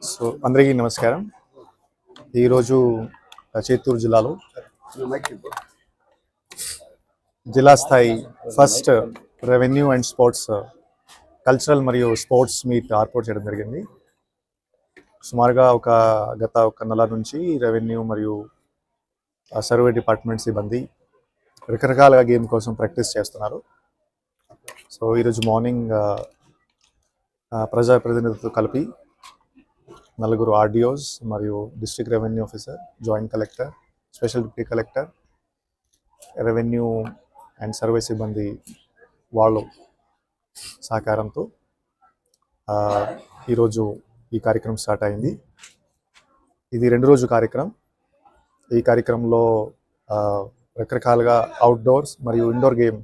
అందరికీ నమస్కారం. ఈరోజు చిత్తూరు జిల్లాలో జిల్లా స్థాయి first revenue and sports cultural మరియు స్పోర్ట్స్ మీట్ ఏర్పాటు చేయడం జరిగింది. సుమారుగా గత ఒక నెల నుంచి రెవెన్యూ మరియు సర్వే డిపార్ట్మెంట్ సిబ్బంది రకరకాల గేమ్ కోసం ప్రాక్టీస్ చేస్తున్నారు. సో ఈరోజు మార్నింగ్ ప్రజాప్రతినిధులతో కలిపి నలుగురు ఆర్డిఓస్ మరియు district revenue officer, joint collector, special deputy collector, revenue and survey సిబ్బంది వాళ్ళు సహకారంతో ఈరోజు ఈ కార్యక్రమం స్టార్ట్ అయింది. ఇది 2 రోజు కార్యక్రమం. ఈ కార్యక్రమంలో రకరకాలుగా అవుట్డోర్స్ మరియు ఇండోర్ గేమ్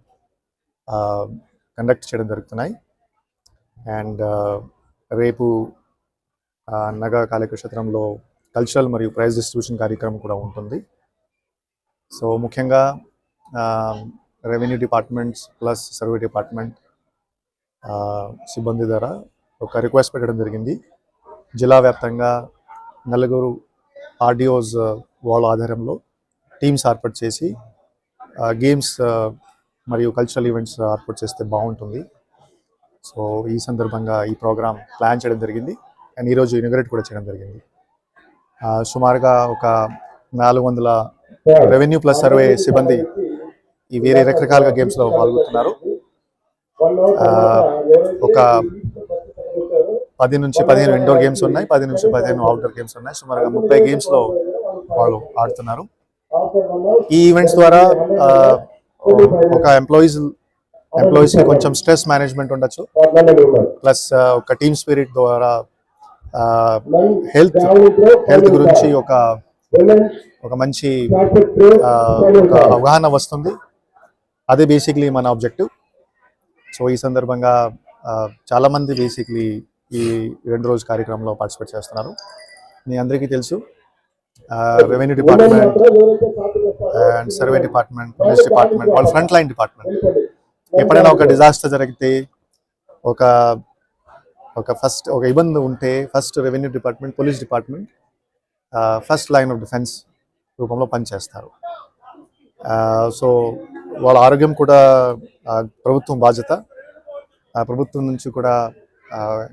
కండక్ట్ చేయడం జరుగుతున్నాయి. అండ్ రేపు నగర కళాక్షేత్రంలో కల్చరల్ మరియు ప్రైజ్ డిస్ట్రిబ్యూషన్ కార్యక్రమం కూడా ఉంటుంది. సో ముఖ్యంగా revenue departments plus survey department సిబ్బంది ద్వారా ఒక రిక్వెస్ట్ పెట్టడం జరిగింది. జిల్లా వ్యాప్తంగా 4 ఆర్డిఓస్ వాళ్ళ ఆధారంలో టీమ్స్ ఏర్పాటు చేసి గేమ్స్ మరియు కల్చరల్ ఈవెంట్స్ ఏర్పాటు చేస్తే బాగుంటుంది. సో ఈ సందర్భంగా ఈ ప్రోగ్రామ్ ప్లాన్ చేయడం జరిగింది అండ్ ఈరోజు ఇనాగరేట్ కూడా చేయడం జరిగింది. సుమారుగా ఒక 400 రెవెన్యూ ప్లస్ సర్వే సిబ్బంది ఈ వేరే రకరకాలుగా గేమ్స్లో పాల్గొంటున్నారు. ఒక 10 నుంచి 15 ఇండోర్ గేమ్స్ ఉన్నాయి, 10 నుంచి 15 అవుట్డోర్ గేమ్స్ ఉన్నాయి. సుమారుగా 30 గేమ్స్లో వాళ్ళు ఆడుతున్నారు. ఈ ఈవెంట్స్ ద్వారా ఒక ఎంప్లాయీస్కి కొంచెం స్ట్రెస్ మేనేజ్మెంట్ ఉండొచ్చు, ప్లస్ ఒక టీమ్ స్పిరిట్ ద్వారా హెల్త్ గురించి ఒక మంచి ఒక అవగాహన వస్తుంది. అదే బేసిక్లీ మన ఆబ్జెక్టివ్. సో ఈ సందర్భంగా చాలామంది బేసిక్లీ ఈ 2 రోజు కార్యక్రమంలో పార్టిసిపేట్ చేస్తున్నారు. మీ అందరికీ తెలుసు, revenue department and survey department, police department వాళ్ళ ఫ్రంట్ లైన్ డిపార్ట్మెంట్. ఎప్పుడైనా ఒక డిజాస్టర్ జరిగితే ఫస్ట్ ఒక ఇబ్బంది ఉంటే first revenue department, police department first line of defence రూపంలో పనిచేస్తారు. సో వాళ్ళ ఆరోగ్యం కూడా ప్రభుత్వం బాధ్యత. ప్రభుత్వం నుంచి కూడా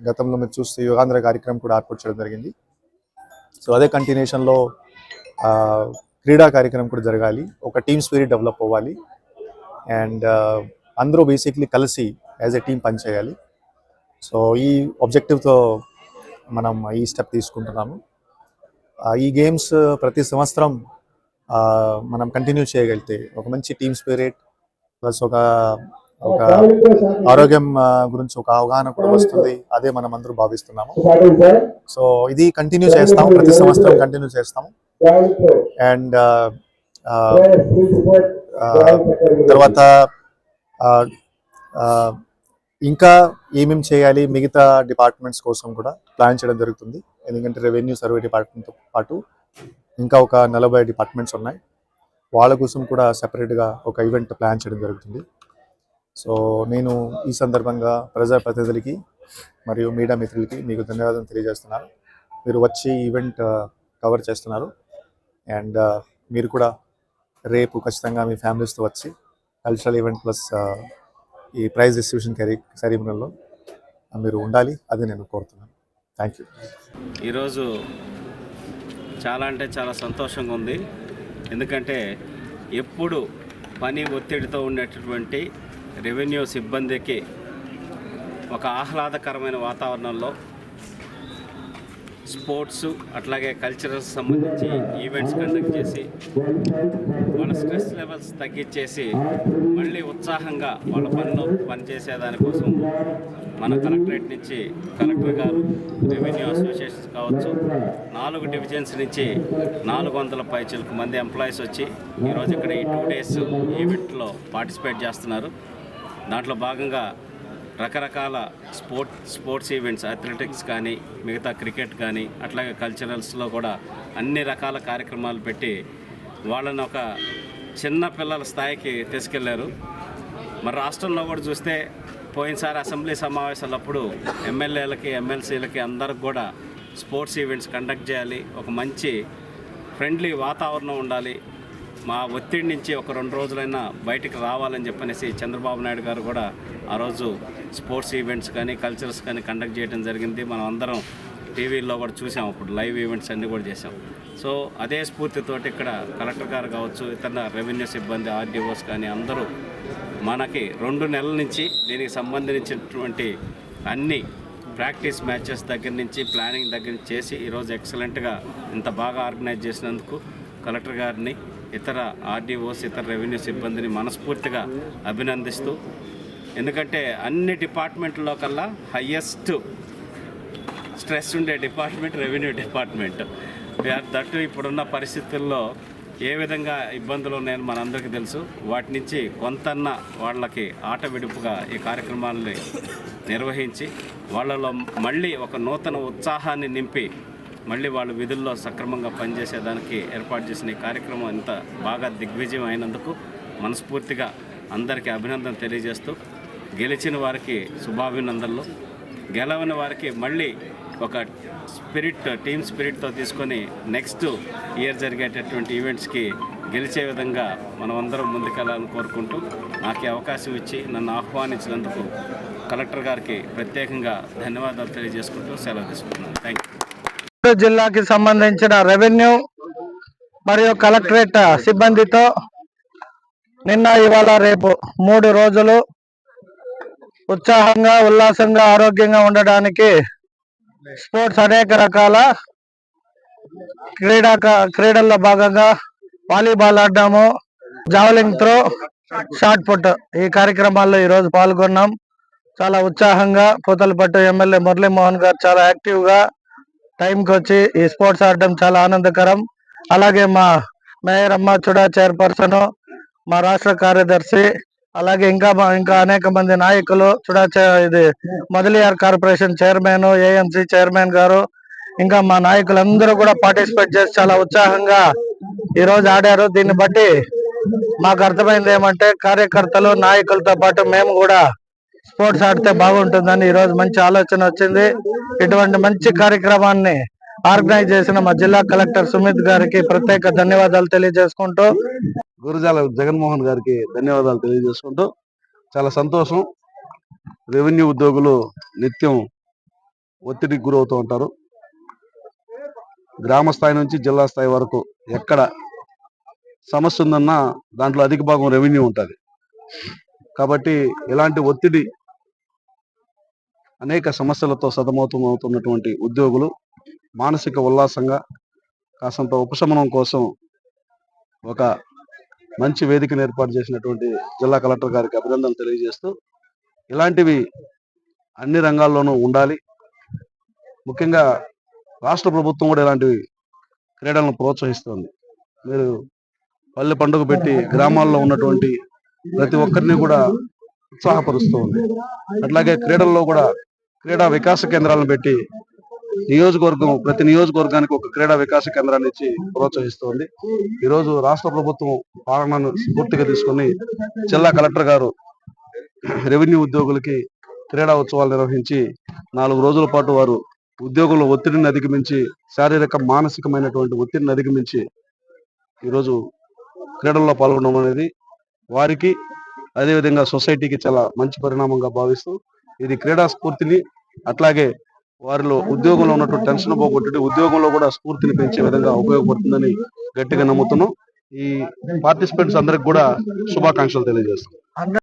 గతంలో మీరు చూస్తే యుగాంధ్ర కార్యక్రమం కూడా ఏర్పాటు చేయడం జరిగింది. సో అదే కంటిన్యూషన్లో క్రీడా కార్యక్రమం కూడా జరగాలి, ఒక టీమ్ స్పిరిట్ డెవలప్ అవ్వాలి అండ్ అందరూ బేసిక్లీ కలిసి యాజ్ ఎ టీమ్ పనిచేయాలి. సో ఈ ఆబ్జెక్టివ్తో మనం ఈ స్టెప్ తీసుకుంటున్నాము. ఈ గేమ్స్ ప్రతి సంవత్సరం మనం కంటిన్యూ చేయగలిగితే ఒక మంచి టీమ్ స్పిరిట్ ప్లస్ ఒక ఆరోగ్యం గురించి ఒక అవగాహన కూడా వస్తుంది. అదే మనం అందరూ భావిస్తున్నాము. సో ఇది కంటిన్యూ చేస్తాము, ప్రతి సంవత్సరం కంటిన్యూ చేస్తాము. అండ్ తర్వాత ఇంకా ఏమేమి చేయాలి మిగతా డిపార్ట్మెంట్స్ కోసం కూడా ప్లాన్ చేయడం జరుగుతుంది. ఎందుకంటే రెవెన్యూ సర్వే డిపార్ట్మెంట్తో పాటు ఇంకా ఒక 40 డిపార్ట్మెంట్స్ ఉన్నాయి. వాళ్ళ కోసం కూడా సెపరేట్గా ఒక ఈవెంట్ ప్లాన్ చేయడం జరుగుతుంది. సో నేను ఈ సందర్భంగా ప్రజాప్రతినిధులకి మరియు మీడియా మిత్రులకి మీకు ధన్యవాదాలు తెలియజేస్తున్నాను. మీరు వచ్చి ఈవెంట్ కవర్ చేస్తున్నారు అండ్ మీరు కూడా రేపు ఖచ్చితంగా మీ ఫ్యామిలీస్తో వచ్చి కల్చరల్ ఈవెంట్ ప్లస్ ఈ ప్రైజ్ డిస్ట్రిబ్యూషన్ సెరమనీలో మీరు ఉండాలి, అది నేను కోరుతున్నాను. Thank you. ఈరోజు చాలా అంటే చాలా సంతోషంగా ఉంది. ఎందుకంటే ఎప్పుడు పని ఒత్తిడితో ఉండేటటువంటి రెవెన్యూ సిబ్బందికి ఒక ఆహ్లాదకరమైన వాతావరణంలో స్పోర్ట్స్ అట్లాగే కల్చరల్స్ సంబంధించి ఈవెంట్స్ కండక్ట్ చేసి వాళ్ళ స్ట్రెస్ లెవెల్స్ తగ్గించేసి మళ్ళీ ఉత్సాహంగా వాళ్ళ పనిలో పనిచేసేదానికోసం మన కలెక్టరేట్ నుంచి కలెక్టర్ గారు, రెవెన్యూ అసోసియేషన్స్ కావచ్చు, 4 డివిజన్స్ నుంచి 400 పైచిలకు మంది ఎంప్లాయీస్ వచ్చి ఈరోజు ఇక్కడ ఈ 2 డేస్ ఈవెంట్లో పార్టిసిపేట్ చేస్తున్నారు. దాంట్లో భాగంగా రకరకాల స్పోర్ట్స్ ఈవెంట్స్, అథ్లెటిక్స్ కానీ, మిగతా క్రికెట్ కానీ, అట్లాగే కల్చరల్స్లో కూడా అన్ని రకాల కార్యక్రమాలు పెట్టి వాళ్ళని ఒక చిన్న పిల్లల స్థాయికి తీసుకెళ్లారు. మరి రాష్ట్రంలో కూడా చూస్తే పోయినసారి అసెంబ్లీ సమావేశాలప్పుడు ఎమ్మెల్యేలకి, ఎమ్మెల్సీలకి అందరికి కూడా స్పోర్ట్స్ ఈవెంట్స్ కండక్ట్ చేయాలి, ఒక మంచి ఫ్రెండ్లీ వాతావరణం ఉండాలి, మా ఒత్తిడి నుంచి ఒక 2 రోజులైనా బయటికి రావాలని చెప్పనేసి చంద్రబాబు నాయుడు గారు కూడా ఆ రోజు స్పోర్ట్స్ ఈవెంట్స్ కానీ కల్చరల్స్ కానీ కండక్ట్ చేయడం జరిగింది. మనం అందరం టీవీల్లో కూడా చూసాం, అప్పుడు లైవ్ ఈవెంట్స్ అన్నీ కూడా చేసాం. సో అదే స్ఫూర్తితోటి ఇక్కడ కలెక్టర్ గారు కావచ్చు, ఇతర రెవెన్యూ సిబ్బంది, ఆర్డీఓస్ కానీ అందరూ మనకి 2 నెలల నుంచి దీనికి సంబంధించినటువంటి అన్ని ప్రాక్టీస్ మ్యాచెస్ దగ్గర నుంచి ప్లానింగ్ దగ్గర నుంచి చేసి ఈరోజు ఎక్సలెంట్గా ఇంత బాగా ఆర్గనైజ్ చేసినందుకు కలెక్టర్ గారిని, ఇతర ఆర్డీఓస్, ఇతర రెవెన్యూ సిబ్బందిని మనస్ఫూర్తిగా అభినందిస్తూ, ఎందుకంటే అన్ని డిపార్ట్మెంట్లో కల్లా హయ్యెస్ట్ స్ట్రెస్ ఉండే డిపార్ట్మెంట్ రెవెన్యూ డిపార్ట్మెంట్. దట్టు ఇప్పుడున్న పరిస్థితుల్లో ఏ విధంగా ఇబ్బందులు ఉన్నాయని మనందరికీ తెలుసు. వాటి నుంచి కొంతన్న వాళ్ళకి ఆట విడుపుగా ఈ కార్యక్రమాలని నిర్వహించి వాళ్ళలో మళ్ళీ ఒక నూతన ఉత్సాహాన్ని నింపి మళ్ళీ వాళ్ళు విధుల్లో సక్రమంగా పనిచేసేదానికి ఏర్పాటు చేసిన ఈ కార్యక్రమం ఇంత బాగా దిగ్విజయం అయినందుకు మనస్ఫూర్తిగా అందరికీ అభినందన తెలియజేస్తూ, గెలిచిన వారికి శుభాభినందనలు, గెలవని వారికి మళ్ళీ ఒక టీమ్ స్పిరిట్తో తీసుకొని నెక్స్ట్ ఇయర్ జరిగేటటువంటి ఈవెంట్స్కి గెలిచే విధంగా మనం అందరం ముందుకెళ్ళాలని కోరుకుంటూ, నాకు ఈ అవకాశం ఇచ్చి నన్ను ఆహ్వానించినందుకు కలెక్టర్ గారికి ప్రత్యేకంగా ధన్యవాదాలు తెలియజేసుకుంటూ సెలవు తీసుకుంటున్నాను. Thank you. చిత్తూరు జిల్లాకి సంబంధించిన రెవెన్యూ మరియు కలెక్టరేట్ సిబ్బందితో నిన్న, ఇవాళ, రేపు 3 రోజులు ఉత్సాహంగా, ఉల్లాసంగా, ఆరోగ్యంగా ఉండడానికి స్పోర్ట్స్ అనేక రకాల క్రీడల్లో భాగంగా వాలీబాల్ ఆడడము, జావలింగ్ త్రో, షార్ట్ పుట్ ఈ కార్యక్రమాల్లో ఈరోజు పాల్గొన్నాం. చాలా ఉత్సాహంగా పూతలపట్టు ఎమ్మెల్యే మురళీమోహన్ గారు చాలా యాక్టివ్గా టైంకి వచ్చి ఈ స్పోర్ట్స్ ఆడడం చాలా ఆనందకరం. అలాగే మా మేయర్ అమ్మ చుడా చైర్పర్సన్, మా రాష్ట్ర కార్యదర్శి, అలాగే ఇంకా అనేక మంది నాయకులు, ఇది Mudaliar corporation chairman, AMC chairman గారు, ఇంకా మా నాయకులందరూ కూడా పార్టిసిపేట్ చేసి చాలా ఉత్సాహంగా ఈ రోజు ఆడారు. దీన్ని బట్టి మాకు అర్థమైంది ఏమంటే, కార్యకర్తలు, నాయకులతో పాటు మేము కూడా స్పోర్ట్స్ ఆడితే బాగుంటుందని ఈ రోజు మంచి ఆలోచన వచ్చింది. ఇటువంటి మంచి కార్యక్రమాన్ని ఆర్గనైజ్ చేసిన మా జిల్లా కలెక్టర్ సుమిత్ గారికి ప్రత్యేక ధన్యవాదాలు తెలియజేసుకుంటూ, గురజాల జగన్మోహన్ గారికి ధన్యవాదాలు తెలియజేసుకుంటూ, చాలా సంతోషం. రెవెన్యూ ఉద్యోగులు నిత్యం ఒత్తిడికి గురవుతూ ఉంటారు. గ్రామ స్థాయి నుంచి జిల్లా స్థాయి వరకు ఎక్కడ సమస్య ఉందన్నా దాంట్లో అధిక భాగం రెవెన్యూ ఉంటుంది. కాబట్టి ఇలాంటి ఒత్తిడి, అనేక సమస్యలతో సతమతమవుతున్నటువంటి ఉద్యోగులు మానసిక ఉల్లాసంగా, కాసంత ఉపశమనం కోసం ఒక మంచి వేదికను ఏర్పాటు చేసినటువంటి జిల్లా కలెక్టర్ గారికి అభినందనలు తెలియజేస్తూ, ఇలాంటివి అన్ని రంగాల్లోనూ ఉండాలి. ముఖ్యంగా రాష్ట్ర ప్రభుత్వం కూడా ఇలాంటివి క్రీడలను ప్రోత్సహిస్తుంది. మీరు పల్లె పండుగ పెట్టి గ్రామాల్లో ఉన్నటువంటి ప్రతి ఒక్కరిని కూడా ఉత్సాహపరుస్తూ ఉంది. అట్లాగే క్రీడల్లో కూడా క్రీడా వికాస కేంద్రాలను పెట్టి ప్రతి నియోజకవర్గానికి ఒక క్రీడా వికాస కేంద్రాన్ని ఇచ్చి ప్రోత్సహిస్తోంది. ఈరోజు రాష్ట్ర ప్రభుత్వం పాలనను స్ఫూర్తిగా తీసుకొని జిల్లా కలెక్టర్ గారు రెవెన్యూ ఉద్యోగులకి క్రీడా ఉత్సవాలు నిర్వహించి 4 రోజుల పాటు వారు ఉద్యోగుల ఒత్తిడిని అధిగమించి, శారీరక మానసికమైనటువంటి ఒత్తిడిని అధిగమించి ఈరోజు క్రీడల్లో పాల్గొనడం అనేది వారికి, అదేవిధంగా సొసైటీకి చాలా మంచి పరిణామంగా భావిస్తూ, ఇది క్రీడా స్ఫూర్తిని, అట్లాగే వారిలో ఉద్యోగంలో ఉన్నటువంటి టెన్షన్ పోగొట్టి ఉద్యోగంలో కూడా స్ఫూర్తిని పెంచే విధంగా ఉపయోగపడుతుందని గట్టిగా నమ్ముతున్నాం. ఈ పార్టిసిపెంట్స్ అందరికి కూడా శుభాకాంక్షలు తెలియజేస్తున్నాం.